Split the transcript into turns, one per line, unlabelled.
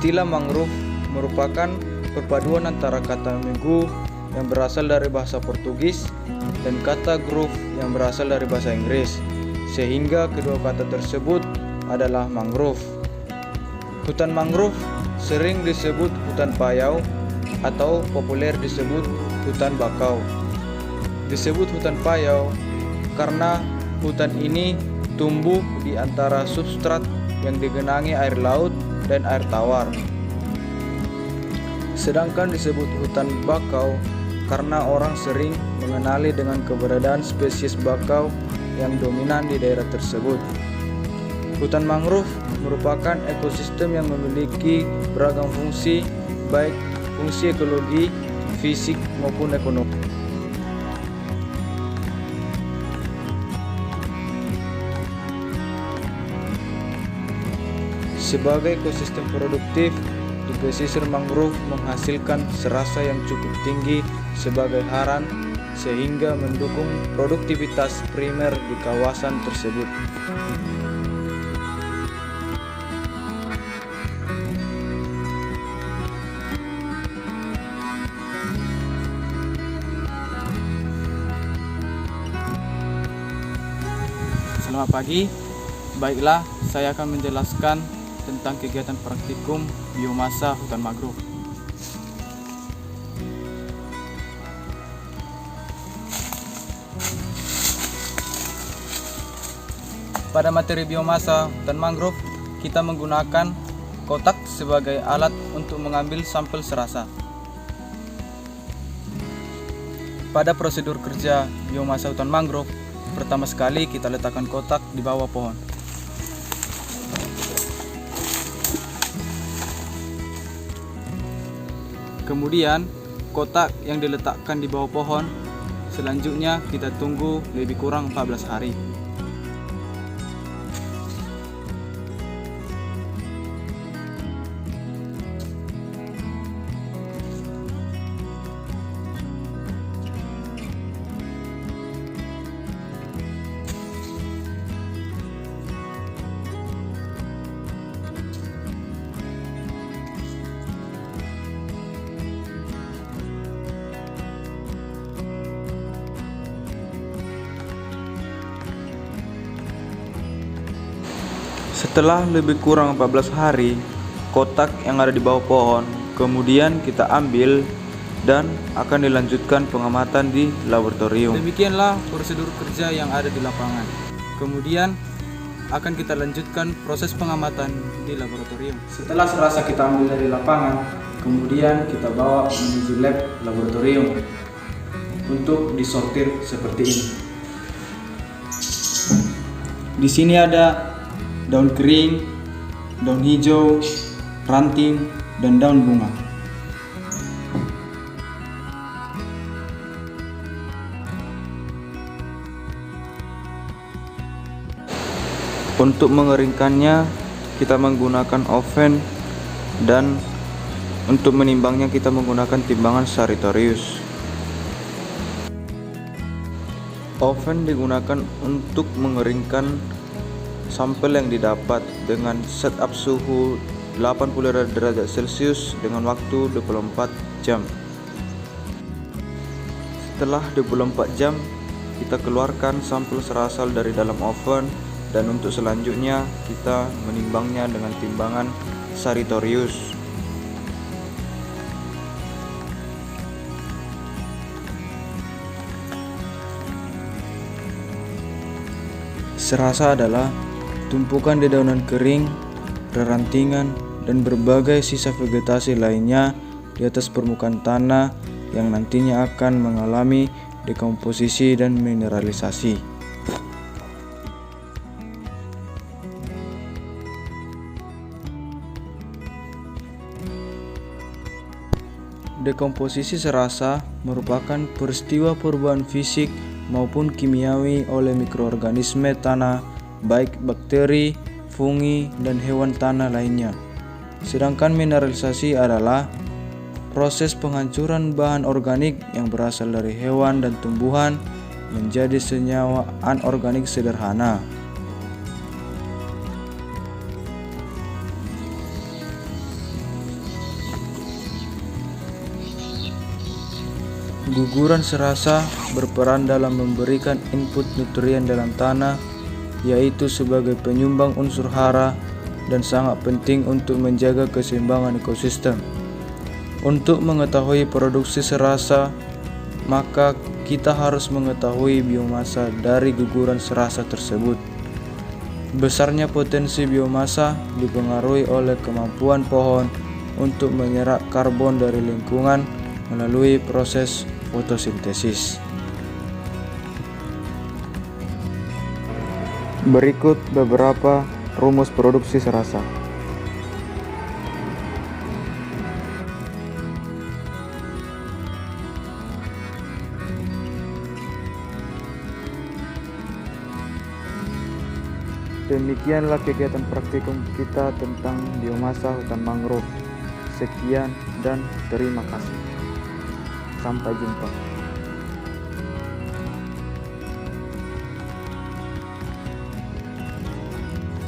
Istilah mangrove merupakan perpaduan antara kata mangrove yang berasal dari bahasa Portugis dan kata grove yang berasal dari bahasa Inggris, sehingga kedua kata tersebut adalah mangrove. Hutan mangrove sering disebut hutan payau atau populer disebut hutan bakau. Disebut hutan payau karena hutan ini tumbuh di antara substrat yang digenangi air laut dan air tawar. Sedangkan disebut hutan bakau karena orang sering mengenali dengan keberadaan spesies bakau yang dominan di daerah tersebut. Hutan mangrove merupakan ekosistem yang memiliki beragam fungsi, baik fungsi ekologi, fisik maupun ekonomi. Sebagai ekosistem produktif, di pesisir mangrove menghasilkan serasa yang cukup tinggi sebagai haran sehingga mendukung produktivitas primer di kawasan tersebut.
Selamat pagi, baiklah saya akan menjelaskan tentang kegiatan praktikum biomasa hutan mangrove. Pada materi biomasa hutan mangrove, kita menggunakan kotak sebagai alat untuk mengambil sampel serasa. Pada prosedur kerja biomasa hutan mangrove, pertama sekali kita letakkan kotak di bawah pohon. Kemudian kotak yang diletakkan di bawah pohon, selanjutnya kita tunggu lebih kurang 14 hari.
Setelah lebih kurang 14 hari, kotak yang ada di bawah pohon kemudian kita ambil dan akan dilanjutkan pengamatan di laboratorium.
Demikianlah prosedur kerja yang ada di lapangan. Kemudian akan kita lanjutkan proses pengamatan di laboratorium. Setelah serasa kita ambil dari lapangan, kemudian kita bawa menuju lab laboratorium untuk disortir seperti ini. Di sini ada daun kering, daun hijau, ranting, dan daun bunga.
Untuk mengeringkannya, kita menggunakan oven, dan untuk menimbangnya kita menggunakan timbangan Sartorius. Oven digunakan untuk mengeringkan sampel yang didapat dengan setup suhu 80 derajat Celcius dengan waktu 24 jam. Setelah 24 jam, kita keluarkan sampel serasal dari dalam oven, dan untuk selanjutnya kita menimbangnya dengan timbangan Sartorius. Serasa adalah tumpukan dedaunan kering, rerantingan, dan berbagai sisa vegetasi lainnya di atas permukaan tanah yang nantinya akan mengalami dekomposisi dan mineralisasi. Dekomposisi serasa merupakan peristiwa perubahan fisik maupun kimiawi oleh mikroorganisme tanah, baik bakteri, fungi, dan hewan tanah lainnya. Sedangkan mineralisasi adalah proses penghancuran bahan organik yang berasal dari hewan dan tumbuhan menjadi senyawa anorganik sederhana. Guguran serasa berperan dalam memberikan input nutrien dalam tanah, yaitu sebagai penyumbang unsur hara dan sangat penting untuk menjaga keseimbangan ekosistem. Untuk mengetahui produksi serasa, maka kita harus mengetahui biomasa dari guguran serasa tersebut. Besarnya potensi biomasa dipengaruhi oleh kemampuan pohon untuk menyerap karbon dari lingkungan melalui proses fotosintesis. Berikut beberapa rumus produksi serasa. Demikianlah kegiatan praktikum kita tentang biomasa hutan mangrove. Sekian dan terima kasih. Sampai jumpa.